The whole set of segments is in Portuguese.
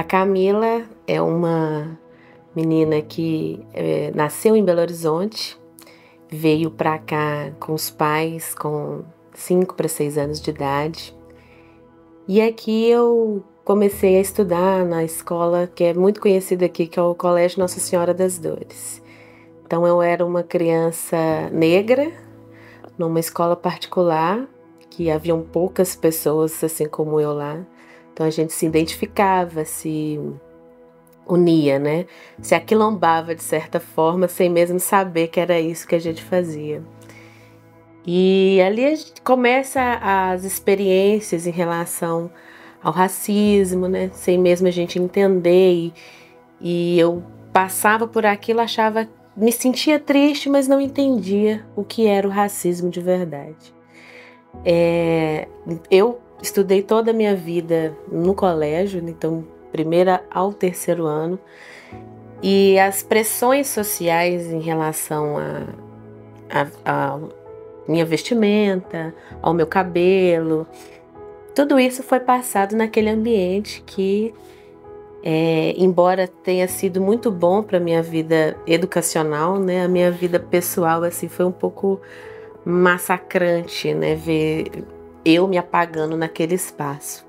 A Camila é uma menina que nasceu em Belo Horizonte, veio para cá com os pais com 5 para 6 anos de idade. E aqui eu comecei a estudar na escola que é muito conhecida aqui, que é o Colégio Nossa Senhora das Dores. Então eu era uma criança negra, numa escola particular, que haviam poucas pessoas assim como eu lá. Então a gente se identificava, se unia, né? Se aquilombava de certa forma, sem mesmo saber que era isso que a gente fazia. E ali a gente começa as experiências em relação ao racismo, né? Sem mesmo a gente entender. E eu passava por aquilo, achava, me sentia triste, mas não entendia o que era o racismo de verdade. Eu estudei toda a minha vida no colégio, então primeira ao terceiro ano, e as pressões sociais em relação a minha vestimenta, ao meu cabelo, tudo isso foi passado naquele ambiente que, embora tenha sido muito bom para minha vida educacional, né, a minha vida pessoal assim foi um pouco massacrante, né, ver eu me apagando naquele espaço.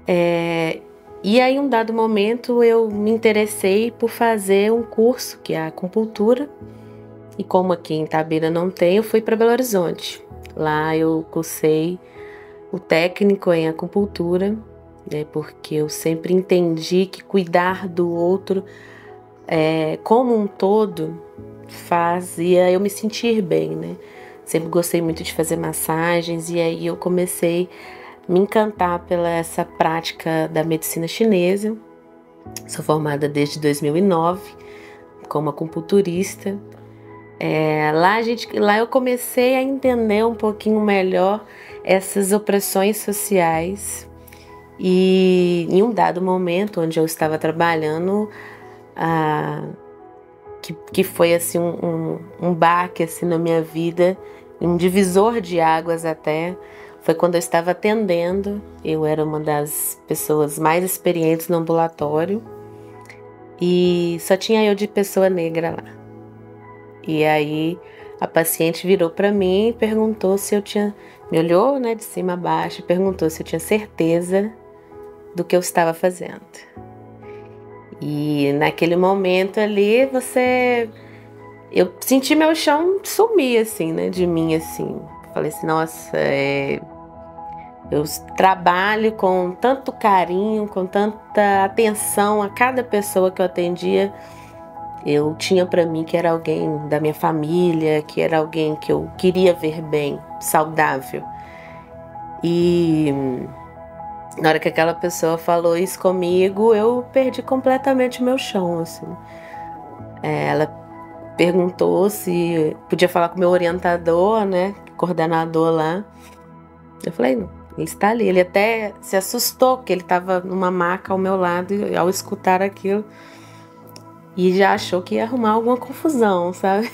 E aí, em um dado momento, eu me interessei por fazer um curso, que é a acupuntura. E como aqui em Itabira não tem, eu fui para Belo Horizonte. Lá eu cursei o técnico em acupuntura, né, porque eu sempre entendi que cuidar do outro como um todo fazia eu me sentir bem, né? Sempre gostei muito de fazer massagens e aí eu comecei a me encantar pela essa prática da medicina chinesa. Sou formada desde 2009 como acupunturista. Lá eu comecei a entender um pouquinho melhor essas opressões sociais e em um dado momento onde eu estava trabalhando, que foi assim um baque assim na minha vida, um divisor de águas até, foi quando eu estava atendendo. Eu era uma das pessoas mais experientes no ambulatório e só tinha eu de pessoa negra lá. E aí a paciente virou para mim e perguntou se eu tinha, me olhou, né, de cima a baixo, e perguntou se eu tinha certeza do que eu estava fazendo. E naquele momento ali eu senti meu chão sumir assim, né, de mim assim. Falei assim, nossa, eu trabalho com tanto carinho, com tanta atenção a cada pessoa que eu atendia. Eu tinha para mim que era alguém da minha família, que era alguém que eu queria ver bem, saudável. E na hora que aquela pessoa falou isso comigo, eu perdi completamente o meu chão, assim. Ela perguntou se podia falar com o meu orientador, né, coordenador lá. Eu falei, não, ele está ali. Ele até se assustou, porque ele estava numa maca ao meu lado e ao escutar aquilo. E já achou que ia arrumar alguma confusão, sabe?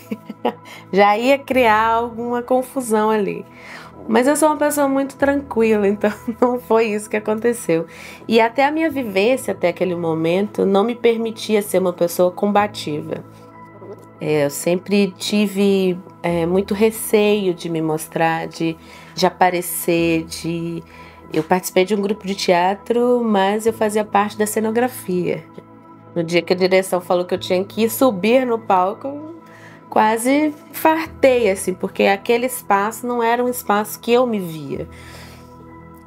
Já ia criar alguma confusão ali. Mas eu sou uma pessoa muito tranquila, então não foi isso que aconteceu. E até a minha vivência até aquele momento não me permitia ser uma pessoa combativa. Eu sempre tive muito receio de me mostrar, de aparecer, Eu participei de um grupo de teatro, mas eu fazia parte da cenografia. No dia que a direção falou que eu tinha que subir no palco, eu quase fartei, assim, porque aquele espaço não era um espaço que eu me via.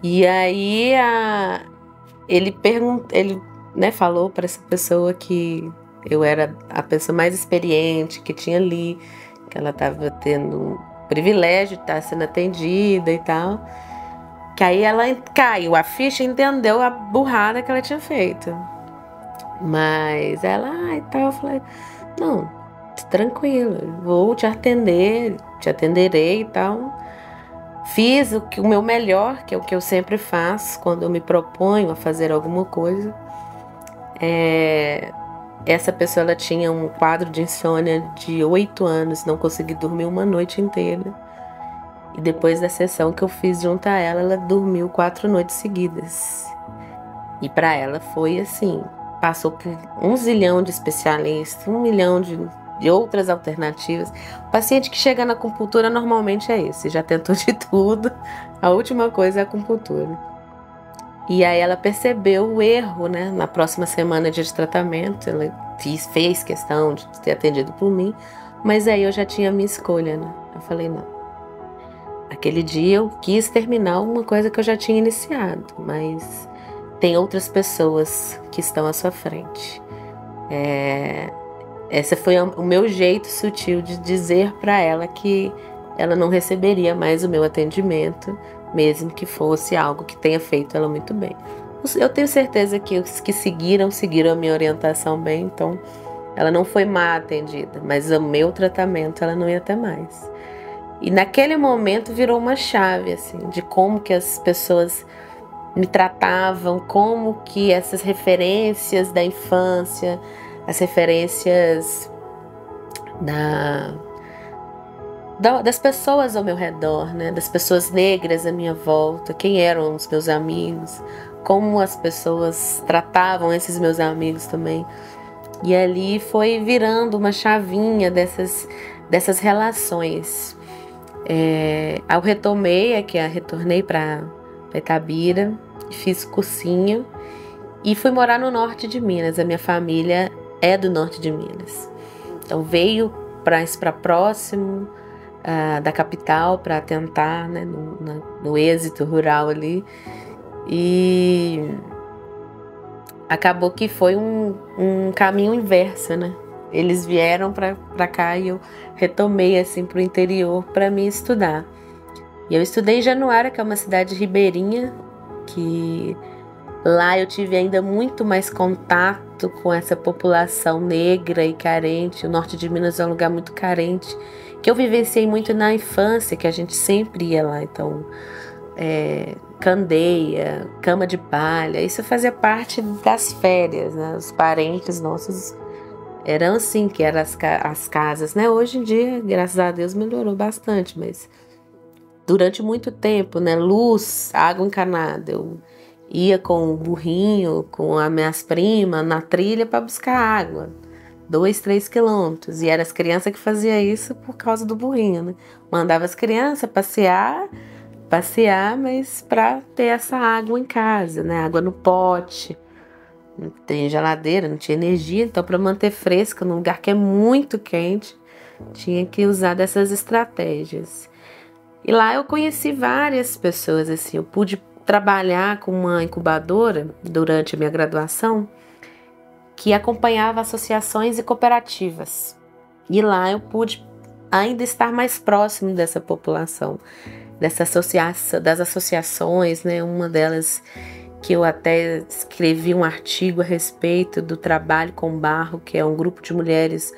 E aí ele né, falou para essa pessoa que eu era a pessoa mais experiente que tinha ali, que ela estava tendo um privilégio de estar sendo atendida e tal. Que aí ela caiu a ficha e entendeu a burrada que ela tinha feito. Mas ela, e tal, eu falei, não, tranquilo, vou te atender, te atenderei e tal. Fiz o meu melhor, que é o que eu sempre faço quando eu me proponho a fazer alguma coisa. Essa pessoa, ela tinha um quadro de insônia de 8 anos, não consegui dormir uma noite inteira. E depois da sessão que eu fiz junto a ela, ela dormiu 4 noites seguidas. E para ela foi assim, passou por 1 zilhão de especialistas, 1 milhão de outras alternativas. O paciente que chega na acupuntura normalmente é esse, já tentou de tudo, a última coisa é a acupuntura. E aí ela percebeu o erro, né? Na próxima semana de tratamento, ela fez questão de ter atendido por mim, mas aí eu já tinha a minha escolha, né? Eu falei, não. Aquele dia eu quis terminar uma coisa que eu já tinha iniciado, mas tem outras pessoas que estão à sua frente. Esse foi o meu jeito sutil de dizer para ela que ela não receberia mais o meu atendimento, mesmo que fosse algo que tenha feito ela muito bem. Eu tenho certeza que os que seguiram a minha orientação bem, então ela não foi mal atendida, mas o meu tratamento ela não ia ter mais. E naquele momento virou uma chave, assim, de como que as pessoas me tratavam, como que essas referências da infância, as referências das pessoas ao meu redor, né? Das pessoas negras à minha volta, quem eram os meus amigos, como as pessoas tratavam esses meus amigos também. E ali foi virando uma chavinha dessas relações. Eu retornei para Itabira, fiz cursinho e fui morar no norte de Minas. A minha família é do norte de Minas. Então veio para próximo da capital para tentar, né, no êxito rural ali. E acabou que foi um caminho inverso, né? Eles vieram para cá e eu retomei assim para o interior para me estudar. E eu estudei em Januária, que é uma cidade ribeirinha, que lá eu tive ainda muito mais contato com essa população negra e carente. O norte de Minas é um lugar muito carente, que eu vivenciei muito na infância, que a gente sempre ia lá. Então, candeia, cama de palha, isso fazia parte das férias, né? Os parentes nossos eram assim, que eram as casas, né? Hoje em dia, graças a Deus, melhorou bastante, mas durante muito tempo, né? Luz, água encanada. Eu ia com o burrinho, com as minhas primas na trilha para buscar água. 2, 3 quilômetros. E eram as crianças que faziam isso por causa do burrinho, né? Mandava as crianças passear, mas para ter essa água em casa, né? Água no pote. Não tem geladeira, não tinha energia, então para manter fresca num lugar que é muito quente, tinha que usar dessas estratégias. E lá eu conheci várias pessoas, assim, eu pude trabalhar com uma incubadora durante a minha graduação que acompanhava associações e cooperativas. E lá eu pude ainda estar mais próximo dessa população, das associações, né? Uma delas que eu até escrevi um artigo a respeito do trabalho com barro, que é um grupo de mulheres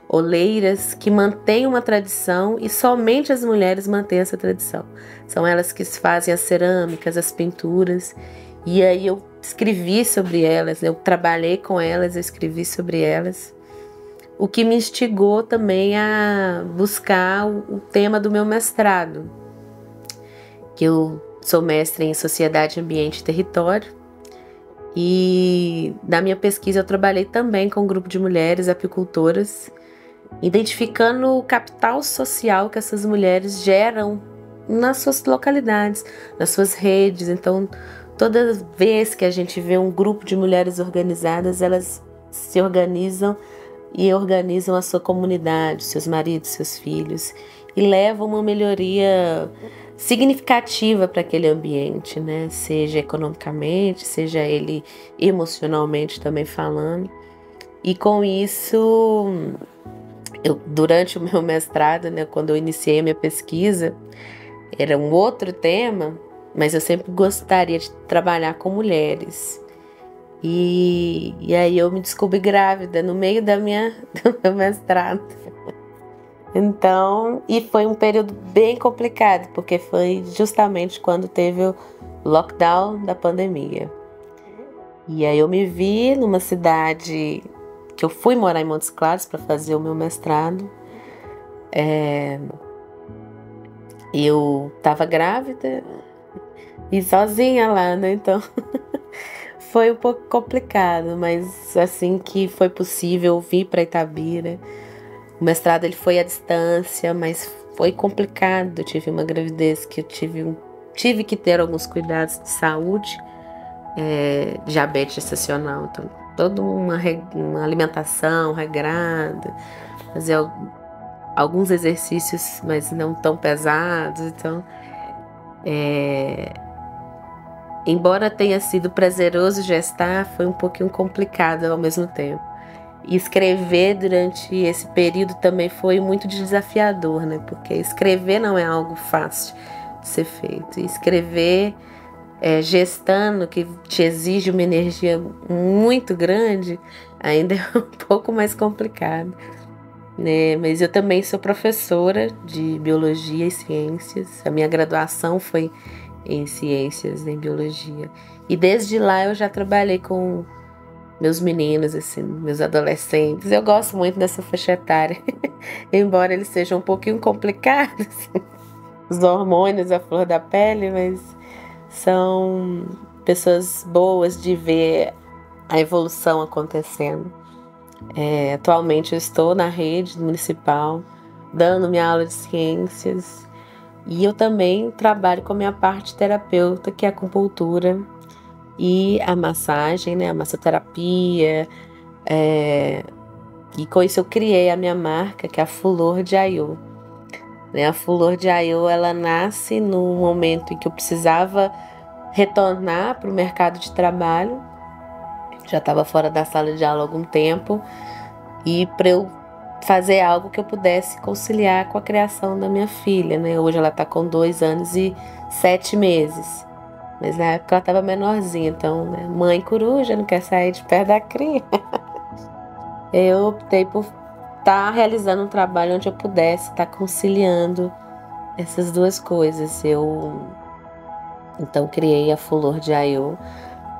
oleiras que mantém uma tradição e somente as mulheres mantêm essa tradição. São elas que fazem as cerâmicas, as pinturas. E aí eu escrevi sobre elas, eu trabalhei com elas, eu escrevi sobre elas. O que me instigou também a buscar o tema do meu mestrado, que eu sou mestre em Sociedade, Ambiente e Território. E na minha pesquisa eu trabalhei também com um grupo de mulheres apicultoras, identificando o capital social que essas mulheres geram nas suas localidades, nas suas redes. Então, toda vez que a gente vê um grupo de mulheres organizadas, elas se organizam e organizam a sua comunidade, seus maridos, seus filhos, e levam uma melhoria significativa para aquele ambiente, né? Seja economicamente, seja ele emocionalmente também falando. E com isso, durante o meu mestrado, né, quando eu iniciei a minha pesquisa, era um outro tema, mas eu sempre gostaria de trabalhar com mulheres. E aí eu me descobri grávida no meio do meu mestrado. Então, e foi um período bem complicado, porque foi justamente quando teve o lockdown da pandemia. E aí eu me vi numa cidade que eu fui morar em Montes Claros para fazer o meu mestrado. Eu estava grávida e sozinha lá, né? Então foi um pouco complicado, mas assim que foi possível, eu vim para Itabira. O mestrado ele foi à distância, mas foi complicado. Eu tive uma gravidez que eu tive que ter alguns cuidados de saúde, diabetes gestacional, então toda uma alimentação regrada, fazer alguns exercícios, mas não tão pesados. Então, embora tenha sido prazeroso gestar, foi um pouquinho complicado ao mesmo tempo. E escrever durante esse período também foi muito desafiador, né? Porque escrever não é algo fácil de ser feito. E escrever gestando, que te exige uma energia muito grande, ainda é um pouco mais complicado, né? Mas eu também sou professora de biologia e ciências. A minha graduação foi em ciências, em biologia. E desde lá eu já trabalhei com meus meninos, assim, meus adolescentes. Eu gosto muito dessa faixa etária, embora eles sejam um pouquinho complicados, os hormônios à flor da pele, mas são pessoas boas de ver a evolução acontecendo. Atualmente eu estou na rede municipal, dando minha aula de ciências, e eu também trabalho com a minha parte terapeuta, que é a acupuntura e a massagem, né, a massoterapia, e com isso eu criei a minha marca, que é a Fulor de Ayô. A Fulor de Ayô, ela nasce no momento em que eu precisava retornar para o mercado de trabalho. Já estava fora da sala de aula há algum tempo, e para eu fazer algo que eu pudesse conciliar com a criação da minha filha, né? Hoje ela está com 2 anos e 7 meses. Mas na época ela estava menorzinha, então, né? Mãe coruja não quer sair de perto da cria. Eu optei por estar realizando um trabalho onde eu pudesse estar conciliando essas duas coisas. Eu, então, criei a Fulor de Ayô.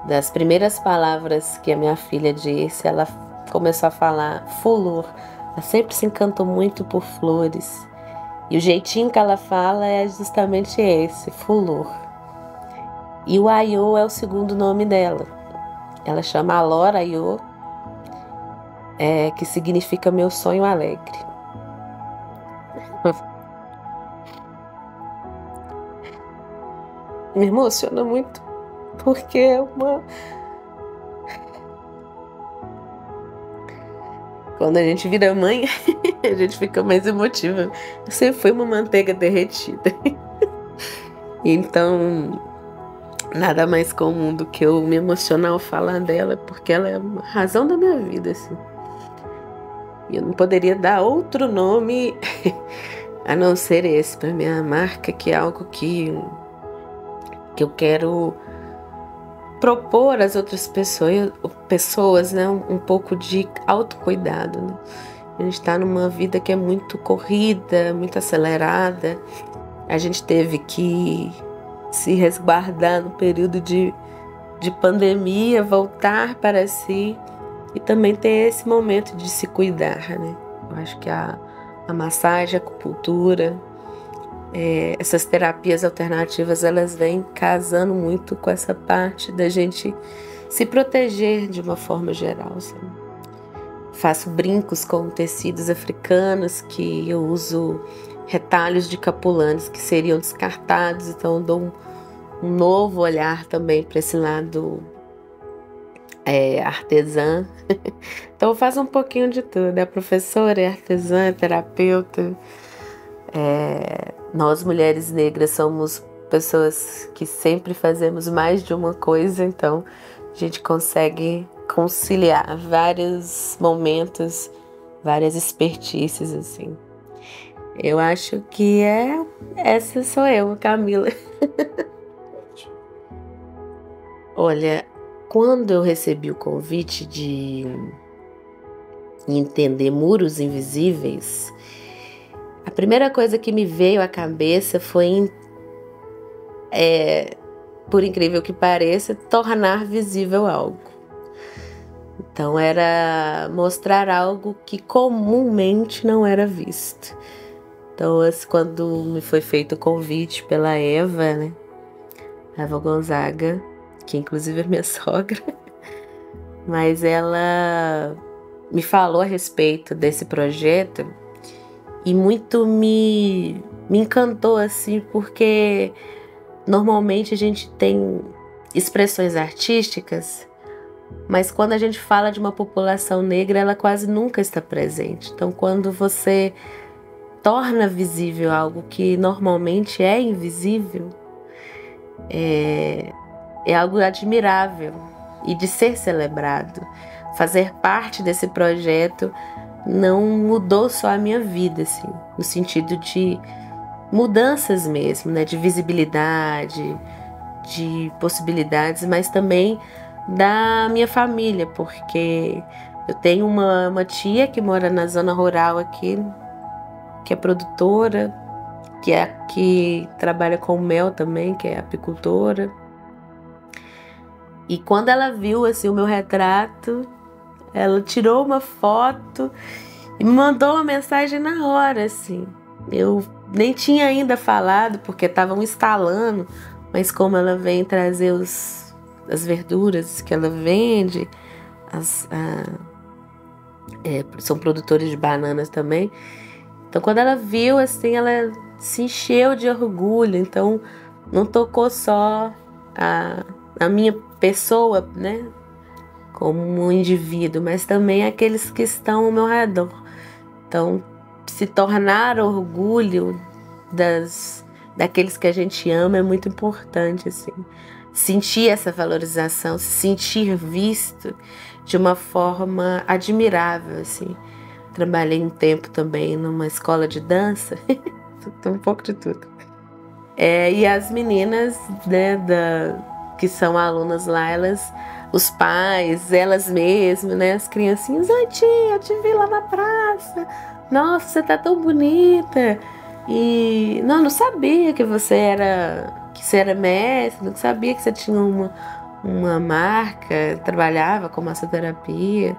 Das primeiras palavras que a minha filha disse, ela começou a falar fulor. Ela sempre se encantou muito por flores. E o jeitinho que ela fala é justamente esse, fulor. E o Ayô é o segundo nome dela. Ela chama Alora Ayô, que significa meu sonho alegre. Me emociona muito, porque é uma... Quando a gente vira mãe, a gente fica mais emotiva. Eu sempre fui uma manteiga derretida. Então, nada mais comum do que eu me emocionar ao falar dela, porque ela é a razão da minha vida, assim. E eu não poderia dar outro nome a não ser esse para minha marca, que é algo que eu quero propor às outras pessoas, né, um pouco de autocuidado, né? A gente está numa vida que é muito corrida, muito acelerada. A gente teve que se resguardar no período de pandemia, voltar para si e também ter esse momento de se cuidar, né? Eu acho que a massagem, a acupuntura, essas terapias alternativas, elas vêm casando muito com essa parte da gente se proteger de uma forma geral, sabe? Faço brincos com tecidos africanos, que eu uso retalhos de capulanes que seriam descartados, então eu dou um novo olhar também para esse lado artesã. Então eu faço um pouquinho de tudo, é professora, é artesã, é terapeuta. Nós mulheres negras somos pessoas que sempre fazemos mais de uma coisa, então a gente consegue conciliar vários momentos, várias expertices, assim. Eu acho que essa sou eu, Camila. Olha, quando eu recebi o convite de entender Muros Invisíveis, a primeira coisa que me veio à cabeça foi, por incrível que pareça, tornar visível algo. Então era mostrar algo que comumente não era visto. Então, quando me foi feito o convite pela Eva, né? Eva Gonzaga, que inclusive é minha sogra, mas ela me falou a respeito desse projeto e muito me encantou, assim, porque normalmente a gente tem expressões artísticas, mas quando a gente fala de uma população negra, ela quase nunca está presente. Então, quando você torna visível algo que normalmente é invisível, é algo admirável e de ser celebrado. Fazer parte desse projeto não mudou só a minha vida, assim, no sentido de mudanças mesmo, né, de visibilidade, de possibilidades, mas também da minha família, porque eu tenho uma tia que mora na zona rural aqui, que é produtora, que trabalha com mel também, que é apicultora. E quando ela viu assim o meu retrato, ela tirou uma foto e me mandou uma mensagem na hora, assim. Eu nem tinha ainda falado, porque estavam instalando, mas como ela vem trazer as verduras que ela vende, são produtores de bananas também. Então, quando ela viu, assim, ela se encheu de orgulho. Então, não tocou só a minha pessoa, né, como um indivíduo, mas também aqueles que estão ao meu redor. Então, se tornar orgulho daqueles que a gente ama é muito importante, assim. Sentir essa valorização, se sentir visto de uma forma admirável, assim. Trabalhei um tempo também numa escola de dança, tem um pouco de tudo. E as meninas, né, que são alunas lá, os pais, elas mesmas, né, as criancinhas, ai tia, eu te vi lá na praça, nossa, você tá tão bonita, e não sabia que você era mestre, não sabia que você tinha uma marca, trabalhava com massoterapia.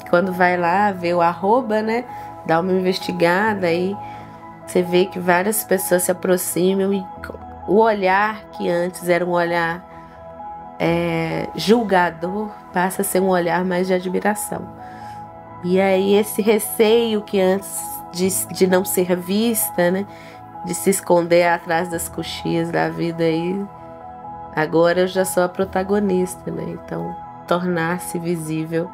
Quando vai lá ver o arroba, né, dá uma investigada, aí você vê que várias pessoas se aproximam e o olhar que antes era um olhar julgador passa a ser um olhar mais de admiração. E aí esse receio que antes de não ser vista, né, de se esconder atrás das coxias da vida aí, agora eu já sou a protagonista, né? Então tornar-se visível,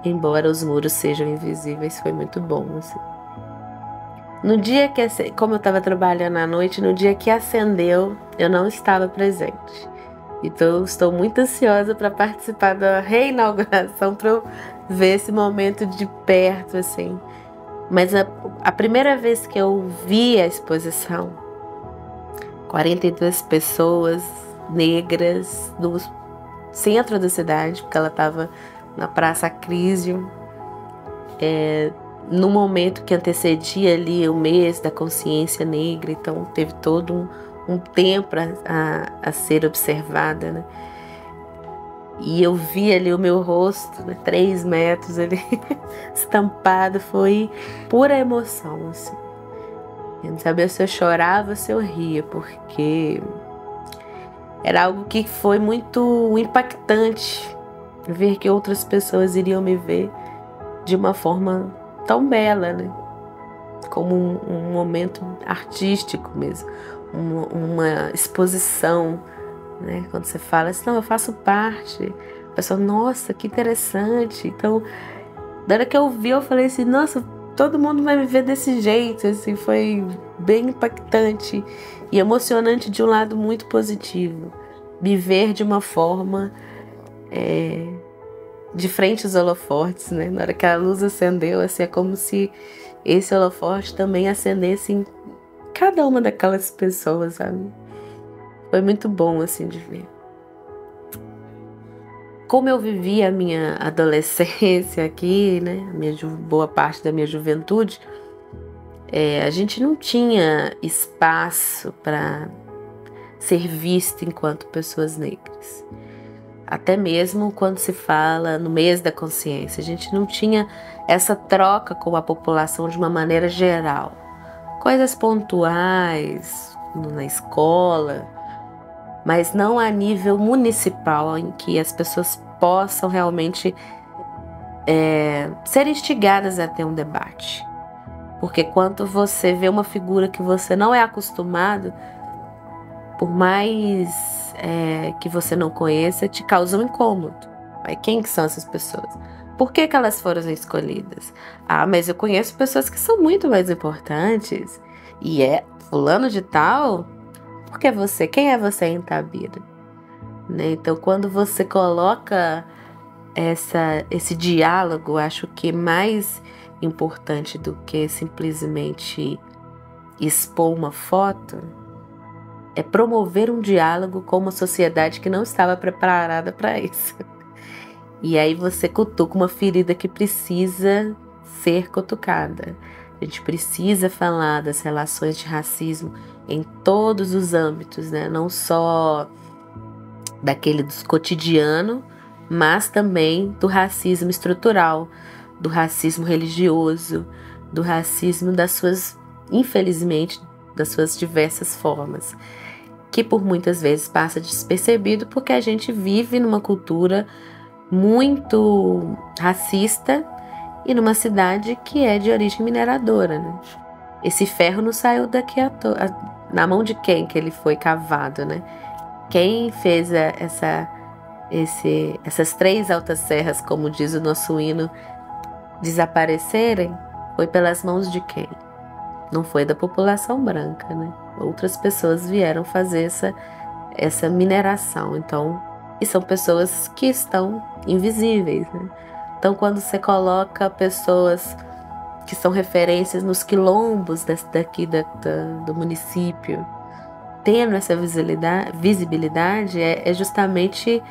embora os muros sejam invisíveis, foi muito bom, assim. No dia que, como eu estava trabalhando à noite, no dia que acendeu, eu não estava presente. Então, estou muito ansiosa para participar da reinauguração, para eu ver esse momento de perto, assim. Mas a primeira vez que eu vi a exposição, 42 pessoas negras no centro da cidade, porque ela estava na Praça Acrísio, no momento que antecedia ali o mês da consciência negra, então teve todo um tempo a ser observada, né? E eu vi ali o meu rosto, né, 3 metros ali, estampado, foi pura emoção, assim. Eu não sabia se eu chorava ou se eu ria, porque era algo que foi muito impactante, ver que outras pessoas iriam me ver de uma forma tão bela, né? Como um momento artístico mesmo, uma exposição, né? Quando você fala assim, não, eu faço parte, a pessoa, nossa, que interessante. Então, da hora que eu vi, eu falei assim, nossa, todo mundo vai me ver desse jeito, assim, foi bem impactante e emocionante de um lado muito positivo, me ver de uma forma de frente aos holofortes, né? Na hora que a luz acendeu, assim, é como se esse holoforte também acendesse em cada uma daquelas pessoas, sabe? Foi muito bom, assim, de ver. Como eu vivi a minha adolescência aqui, né? Boa parte da minha juventude, a gente não tinha espaço para ser visto enquanto pessoas negras. Até mesmo quando se fala no mês da consciência, a gente não tinha essa troca com a população de uma maneira geral. Coisas pontuais, na escola, mas não a nível municipal, em que as pessoas possam realmente ser instigadas a ter um debate. Porque quando você vê uma figura que você não é acostumado, por mais que você não conheça, te causa um incômodo. Mas quem que são essas pessoas? Por que que elas foram escolhidas? Ah, mas eu conheço pessoas que são muito mais importantes. E fulano de tal? Por que você? Quem é você em Itabira? Né? Então, quando você coloca esse diálogo, acho que mais importante do que simplesmente expor uma foto é promover um diálogo com uma sociedade que não estava preparada para isso. E aí você cutuca uma ferida que precisa ser cutucada. A gente precisa falar das relações de racismo em todos os âmbitos, né? Não só daquele do cotidiano, mas também do racismo estrutural, do racismo religioso, do racismo infelizmente, das suas diversas formas, que por muitas vezes passa despercebido porque a gente vive numa cultura muito racista e numa cidade que é de origem mineradora, né? Esse ferro não saiu daqui na mão de quem que ele foi cavado, né? Quem fez essas 3 altas serras, como diz o nosso hino, desaparecerem, foi pelas mãos de quem? Não foi da população branca, né? Outras pessoas vieram fazer essa mineração. Então, e são pessoas que estão invisíveis, né? Então, quando você coloca pessoas que são referências nos quilombos daqui do município, tendo essa visibilidade, é justamente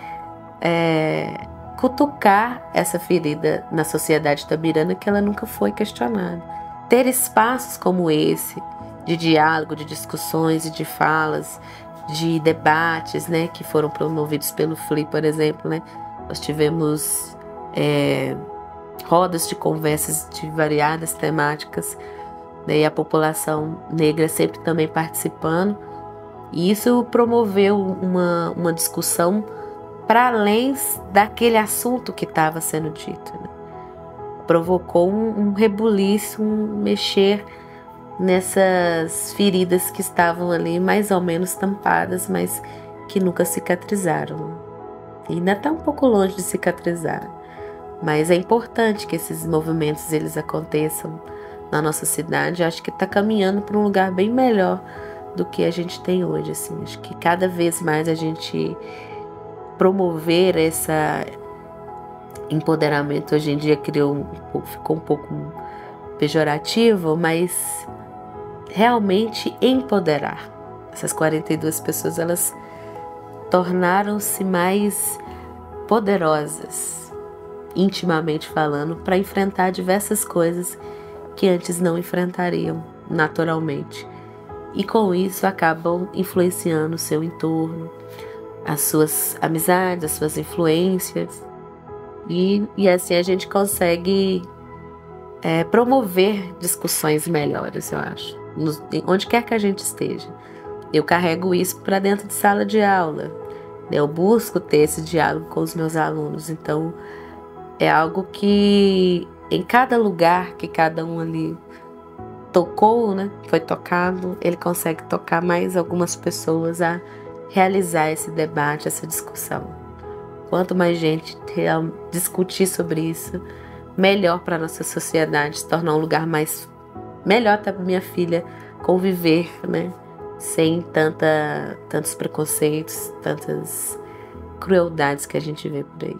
cutucar essa ferida na sociedade itabirana que ela nunca foi questionada. Ter espaços como esse, de diálogo, de discussões e de falas, de debates, né, que foram promovidos pelo FLI, por exemplo, né? Nós tivemos rodas de conversas de variadas temáticas, né, e a população negra sempre também participando. E isso promoveu uma discussão para além daquele assunto que estava sendo dito, né? Provocou um rebuliço, um mexer nessas feridas que estavam ali mais ou menos tampadas, mas que nunca cicatrizaram. E ainda está um pouco longe de cicatrizar, mas é importante que esses movimentos eles aconteçam na nossa cidade. Eu acho que está caminhando para um lugar bem melhor do que a gente tem hoje, assim. Acho que cada vez mais a gente promover esse empoderamento hoje em dia ficou um pouco pejorativo, mas realmente empoderar. Essas 42 pessoas, elas tornaram-se mais poderosas, intimamente falando, para enfrentar diversas coisas que antes não enfrentariam naturalmente. E com isso acabam influenciando o seu entorno, as suas amizades, as suas influências. E assim a gente consegue promover discussões melhores, eu acho, onde quer que a gente esteja. Eu carrego isso para dentro de sala de aula, né? Eu busco ter esse diálogo com os meus alunos. Então é algo que em cada lugar que cada um ali tocou, né, foi tocado, ele consegue tocar mais algumas pessoas a realizar esse debate, essa discussão. Quanto mais gente discutir sobre isso, melhor para a nossa sociedade, se tornar um lugar melhor até para minha filha conviver, né, sem tantos preconceitos, tantas crueldades que a gente vê por aí.